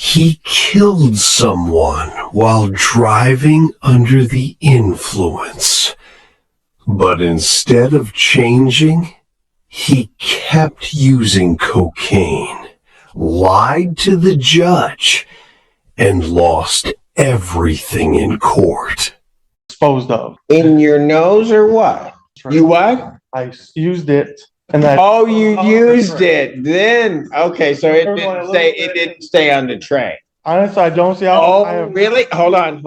He killed someone while driving under the influence. But instead of changing, he kept using cocaine, lied to the judge, and lost everything in court. Disposed of. In your nose or what? You what? I used it. And that. Oh, you used it then. Okay, so it didn't stay on the tray. Honestly, I don't see how. Oh, really? Hold on.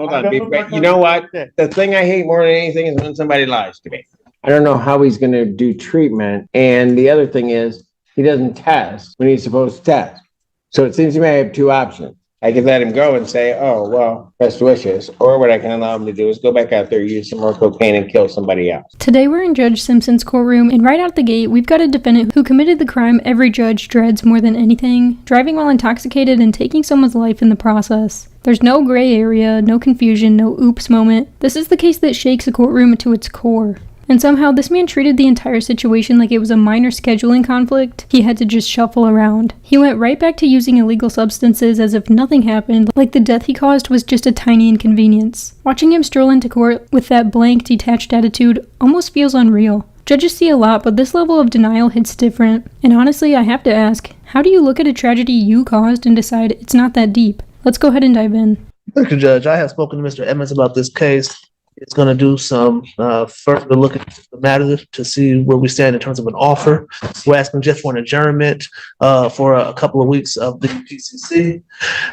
You know what? The thing I hate more than anything is when somebody lies to me. I don't know how he's going to do treatment. And the other thing is, he doesn't test when he's supposed to test. So it seems to me I have two options. I could let him go and say, oh, well, best wishes. Or what I can allow him to do is go back out there, use some more cocaine, and kill somebody else. Today we're in Judge Simpson's courtroom, and right out the gate, we've got a defendant who committed the crime every judge dreads more than anything, driving while intoxicated and taking someone's life in the process. There's no gray area, no confusion, no oops moment. This is the case that shakes a courtroom to its core. And somehow this man treated the entire situation like it was a minor scheduling conflict he had to just shuffle around. He went right back to using illegal substances as if nothing happened, like the death he caused was just a tiny inconvenience. Watching him stroll into court with that blank, detached attitude almost feels unreal. Judges see a lot, but this level of denial hits different. And honestly, I have to ask, how do you look at a tragedy you caused and decide it's not that deep? Let's go ahead and dive in. Thank you, Judge. I have spoken to Mr. Emmons about this case. It's going to do some further look at the matter to see where we stand in terms of an offer. We're asking just for an adjournment for a couple of weeks of the PCC.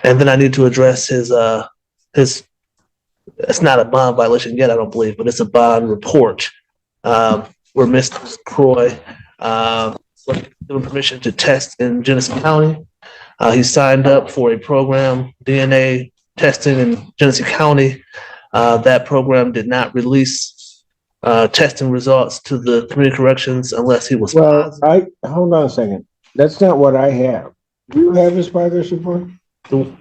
And then I need to address his, it's not a bond violation yet, I don't believe, but it's a bond report where Mr. Croy was given permission to test in Genesee County. He signed up for a program, DNA testing in Genesee County. That program did not release testing results to the community corrections unless he was positive. Hold on a second. That's not what I have. Do you have his progress report? The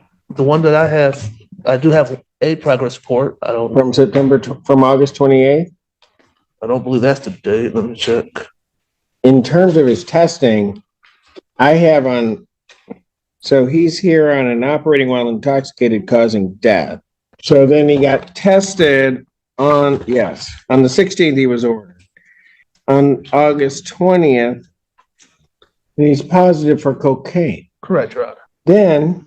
one that I have, I do have a progress report. I don't from August 28th? I don't believe that's the date. Let me check. In terms of his testing, I have so he's here on an operating while intoxicated causing death. So then he got tested on the 16th he was ordered. On August 20th, he's positive for cocaine. Correct, Your Honor. Then,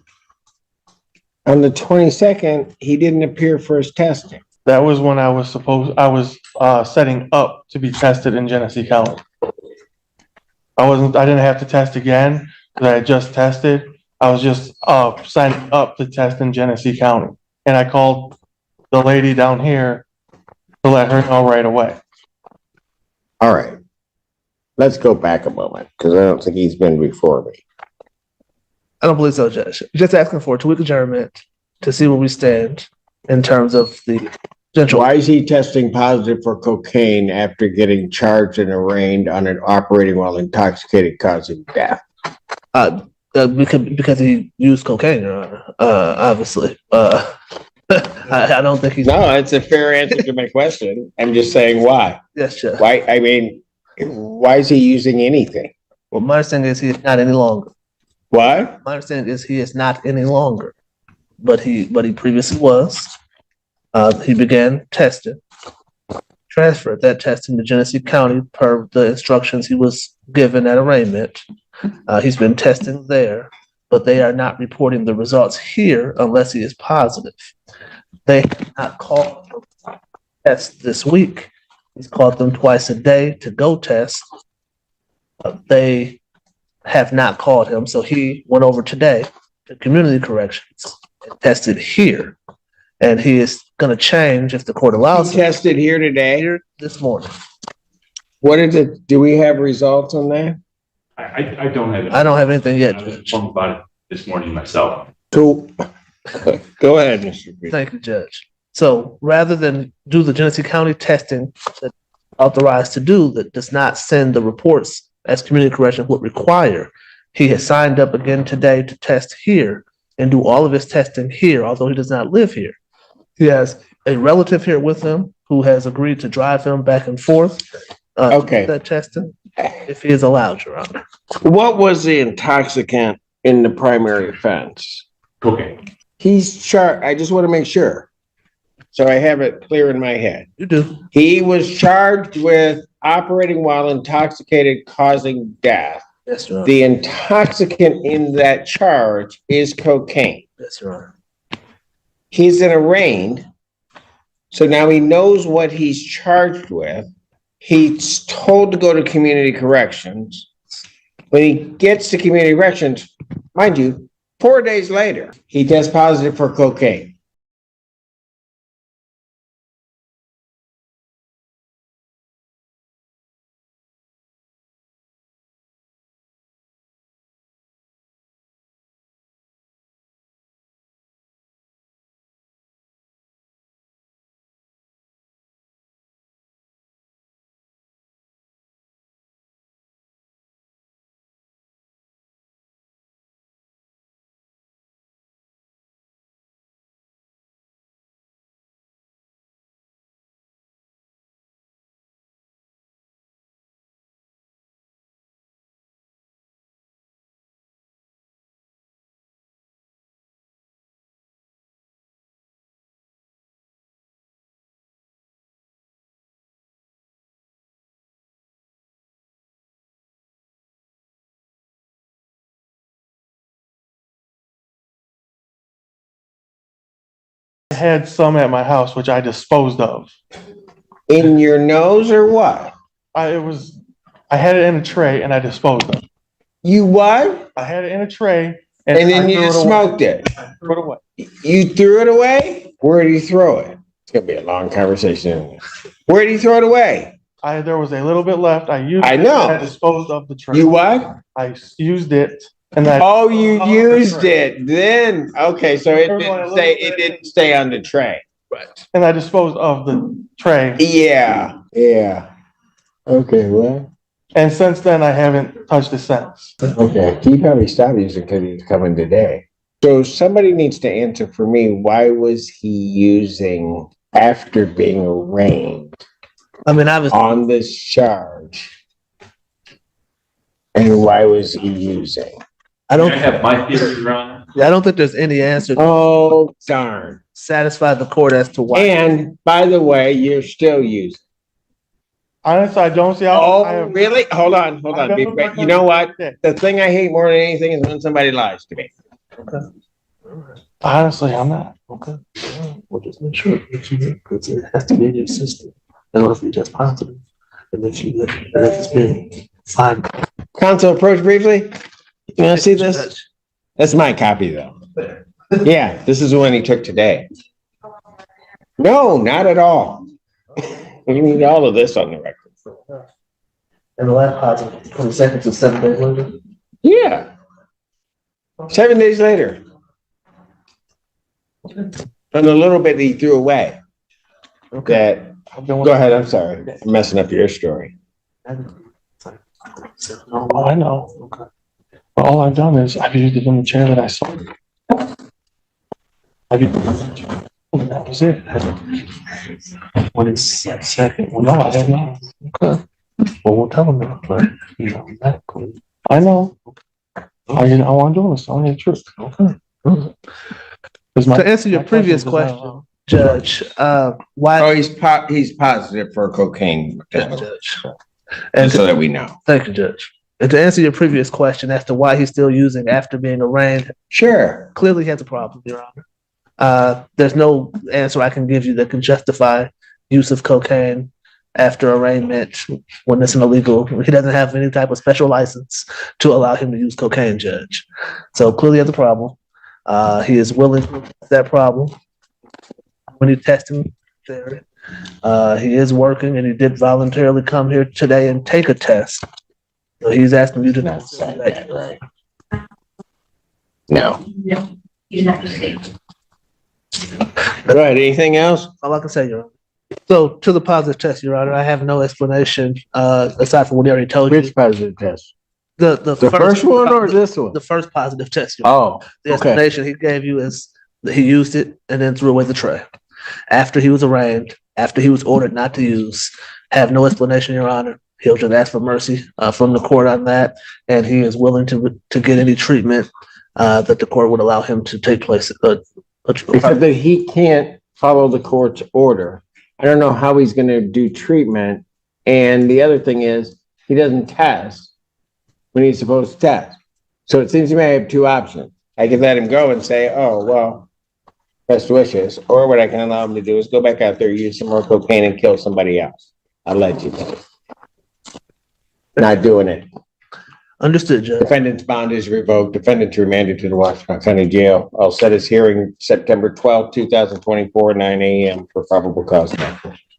on the 22nd, he didn't appear for his testing. That was when I was setting up to be tested in Genesee County. I didn't have to test again because I had just tested. I was just signing up to test in Genesee County. And I called the lady down here to let her know right away. All right. Let's go back a moment because I don't think he's been before me. I don't believe so, Judge. Just asking for a 2-week adjournment to see where we stand in terms of the potential. Why is he testing positive for cocaine after getting charged and arraigned on an operating while intoxicated causing death? Because he used cocaine, Your Honor. Obviously. I don't think he's. No, it's a fair answer to my question. I'm just saying why. Yes, Judge. Why? I mean, why is he using anything? Well, my understanding is he is not any longer. What? My understanding is he is not any longer, but he previously was. He began testing, transferred that testing to Genesee County per the instructions he was given at arraignment. He's been testing there, but they are not reporting the results here unless he is positive. They have not called him to test this week. He's called them twice a day to go test. They have not called him, so he went over today to community corrections and tested here. And he is going to change if the court allows him. Tested here today? Here this morning. What is it? Do we have results on that? I don't have it. I don't have anything yet. I was informed about it this morning myself. So, go ahead, Mr. Peter. Thank you, Judge. So rather than do the Genesee County testing that authorized to do that does not send the reports as community correction would require, he has signed up again today to test here and do all of his testing here, although he does not live here. He has a relative here with him who has agreed to drive him back and forth to do that testing if he is allowed, Your Honor. What was the intoxicant in the primary offense? cocaine. He's charged, I just want to make sure. So I have it clear in my head. You do. He was charged with operating while intoxicated, causing death. Yes, Your Honor. The intoxicant in that charge is cocaine. Yes, Your Honor. He's in arraigned. So now he knows what he's charged with. He's told to go to community corrections. When he gets to community corrections, mind you, 4 days later, he tests positive for cocaine. I had some at my house, which I disposed of. In your nose or what? I had it in a tray and I disposed of it. You what? I had it in a tray And I then you threw it just away. smoked it. I threw it away. You threw it away? Where did you throw it? It's gonna be a long conversation. Where did you throw it away? There was a little bit left. I used I it. know. I disposed of the tray. You what? I used it and I. Oh, you used it then. Okay, so it didn't stay on the tray. Right. And I disposed of the tray. Yeah. Okay, well. And since then, I haven't touched it since. Okay, he probably stopped using because he's coming today. So somebody needs to answer for me, why was he using after being arraigned I mean, obviously, on this charge? And why was he using? I I don't. have my theory, Your Honor. I don't think there's any answer to Oh, darn. satisfy the court as to why. And by the way, you're still using. Honestly, I don't see how. I Oh, have- really? Hold on. I have no You know what? record. The thing I hate more than anything is when somebody lies to me. Honestly, I'm not. Okay. Well, just make sure that you, because it has to be in your system in order for you to test positive. And if it's been fine. Counsel, approach briefly. You want to see this? That's my copy, though. Yeah, this is the one he took today. No, not at all. You need all of this on the record. And the last positive, 22nd to 7 days later. Yeah. 7 days later. And the little bit he threw away. Okay. Go ahead, I'm sorry. I'm messing up your story. Oh, I know. Okay. But all I've done is I've used it in the chair that I sold. I've used it in the chair. And that was it. What is second? Well, no, I have not. Okay. Well, we'll tell them that, but, you know, medically. I know. I want to do this. I want the truth. Okay. 'Cause my- To answer your my previous question is, question, Judge, why? Oh, he's positive for cocaine. Judge. And Just so that we know. thank you, Judge. And to answer your previous question as to why he's still using after being arraigned, Sure. clearly he has a problem, Your Honor. There's no answer I can give you that can justify use of cocaine after arraignment when it's an illegal. He doesn't have any type of special license to allow him to use cocaine, Judge. So clearly he has a problem. He is willing to address that problem when he testing there. He is working and he did voluntarily come here today and take a test. So he's asking you to not say that, right? No. No, you don't have to say. All right, anything else? All I can say, Your Honor. So to the positive test, Your Honor, I have no explanation, aside from what he already told you. Which positive test? The First one or this one? The first positive test, Your Honor. Oh, The okay. explanation he gave you is that he used it and then threw away the tray. After he was arraigned, after he was ordered not to use, have no explanation, Your Honor. He'll just ask for mercy from the court on that, and he is willing to get any treatment that the court would allow him to take place. Because he can't follow the court's order. I don't know how he's gonna do treatment. And the other thing is, he doesn't test when he's supposed to test. So it seems you may have two options. I could let him go and say, oh, well, best wishes. Or what I can allow him to do is go back out there, use some more cocaine and kill somebody else. Allegedly. Not doing it. Understood, Judge. Defendant's bond is revoked. Defendant's remanded to the Washington County Jail. I'll set his hearing September 12th, 2024, 9 a.m. for probable cause.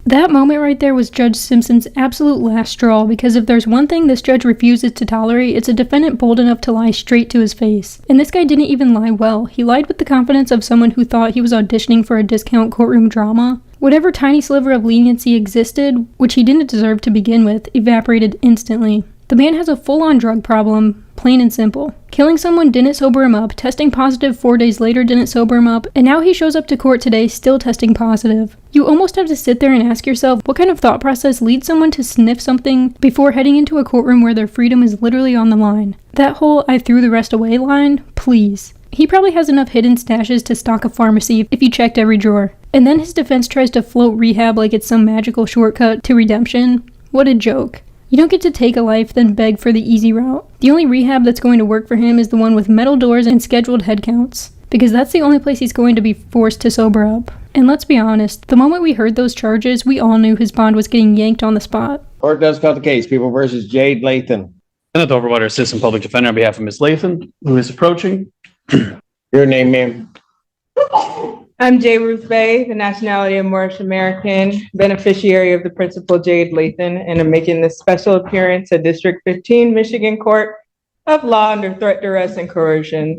That moment right there was Judge Simpson's absolute last straw, because if there's one thing this judge refuses to tolerate, it's a defendant bold enough to lie straight to his face. And this guy didn't even lie well. He lied with the confidence of someone who thought he was auditioning for a discount courtroom drama. Whatever tiny sliver of leniency existed, which he didn't deserve to begin with, evaporated instantly. The man has a full-on drug problem, plain and simple. Killing someone didn't sober him up, testing positive 4 days later didn't sober him up, and now he shows up to court today still testing positive. You almost have to sit there and ask yourself what kind of thought process leads someone to sniff something before heading into a courtroom where their freedom is literally on the line. That whole "I threw the rest away" line, please. He probably has enough hidden stashes to stock a pharmacy if you checked every drawer. And then his defense tries to float rehab like it's some magical shortcut to redemption. What a joke. You don't get to take a life, then beg for the easy route. The only rehab that's going to work for him is the one with metal doors and scheduled head counts, because that's the only place he's going to be forced to sober up. And let's be honest, the moment we heard those charges, we all knew his bond was getting yanked on the spot. Court does call the case. People versus Jade Lathan. Kenneth Overwater, Assistant Public Defender, on behalf of Ms. Lathan, who is approaching. Your name, ma'am? I'm J. Ruth Bay, the nationality of Moorish American, beneficiary of the Principal Jade Lathan, and I'm making this special appearance at District 15, Michigan Court of Law under threat, duress, and coercion.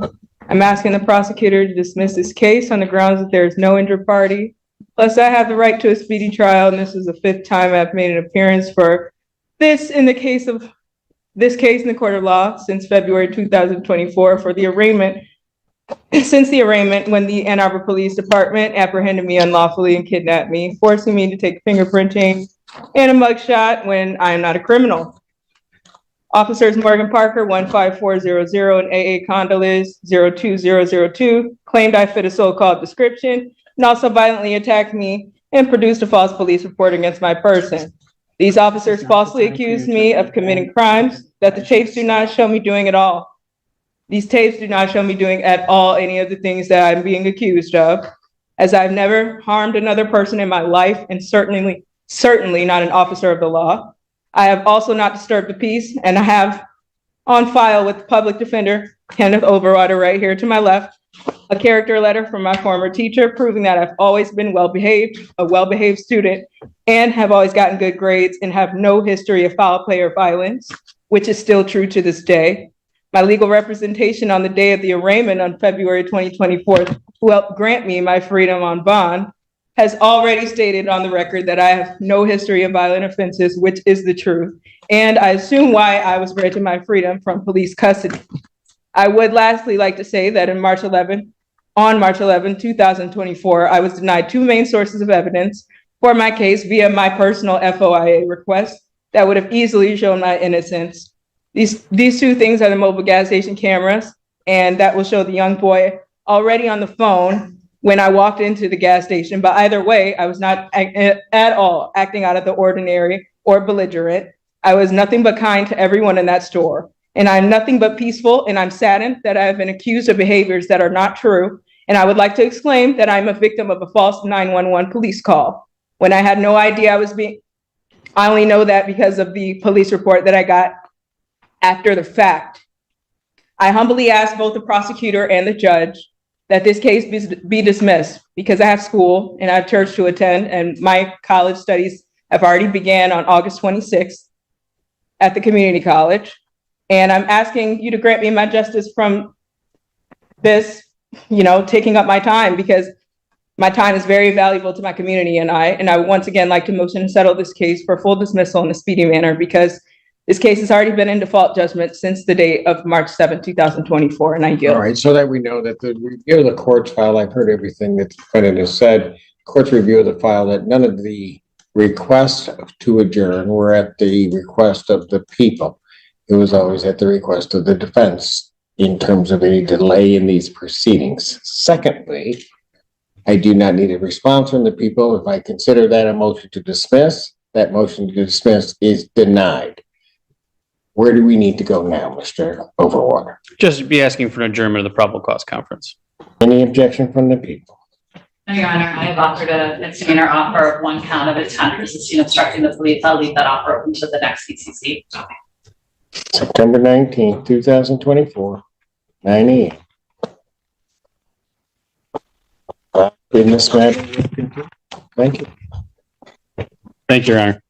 I'm asking the prosecutor to dismiss this case on the grounds that there is no injured party. Plus, I have the right to a speedy trial, and this is the 5th time I've made an appearance for this in the case in the court of law since February 2024 for the arraignment. Since the arraignment, when the Ann Arbor Police Department apprehended me unlawfully and kidnapped me, forcing me to take fingerprinting and a mugshot when I am not a criminal. Officers Morgan Parker, 15400, and AA Condolis, 02002, claimed I fit a so-called description and also violently attacked me and produced a false police report against my person. These officers falsely accused me of committing crimes that the tapes do not show me doing at all. These tapes do not show me doing at all any of the things that I'm being accused of, as I've never harmed another person in my life, and certainly not an officer of the law. I have also not disturbed the peace, and I have on file with Public Defender Kenneth Overwater right here to my left, a character letter from my former teacher proving that I've always been a well-behaved student, and have always gotten good grades and have no history of foul play or violence, which is still true to this day. My legal representation on the day of the arraignment on February 2024 to help grant me my freedom on bond has already stated on the record that I have no history of violent offenses, which is the truth. And I assume why I was granted my freedom from police custody. I would lastly like to say that on March 11, 2024, I was denied 2 main sources of evidence for my case via my personal FOIA request that would have easily shown my innocence. These 2 things are the mobile gas station cameras, and that will show the young boy already on the phone when I walked into the gas station. But either way, I was not at all acting out of the ordinary or belligerent. I was nothing but kind to everyone in that store. And I'm nothing but peaceful, and I'm saddened that I have been accused of behaviors that are not true. And I would like to exclaim that I'm a victim of a false 911 police call when I had no idea I only know that because of the police report that I got after the fact. I humbly ask both the prosecutor and the judge that this case be dismissed, because I have school and I have church to attend, and my college studies have already began on August 26th at the community college. And I'm asking you to grant me my justice from this, taking up my time, because my time is very valuable to my community, and I would once again like to motion to settle this case for full dismissal in a speedy manner, because this case has already been in default judgment since the date of March 7, 2024, and I yield. All right, so that we know that the review of the court's file, I've heard everything that the defendant has said. Court's review of the file, that none of the requests to adjourn were at the request of the people. It was always at the request of the defense. in terms of any delay in these proceedings. Secondly, I do not need a response from the people. If I consider that a motion to dismiss, that motion to dismiss is denied. Where do we need to go now, Mr. Overwater? Just be asking for an adjournment of the probable cause conference. Any objection from the people? No, Your Honor, I have offered a misdemeanor offer of 1 count of attempt resisting obstructing the police. I'll leave that offer open to the next CCC. September 19th, 2024, 9 a.m. In this matter, thank you. Thank you, Your Honor.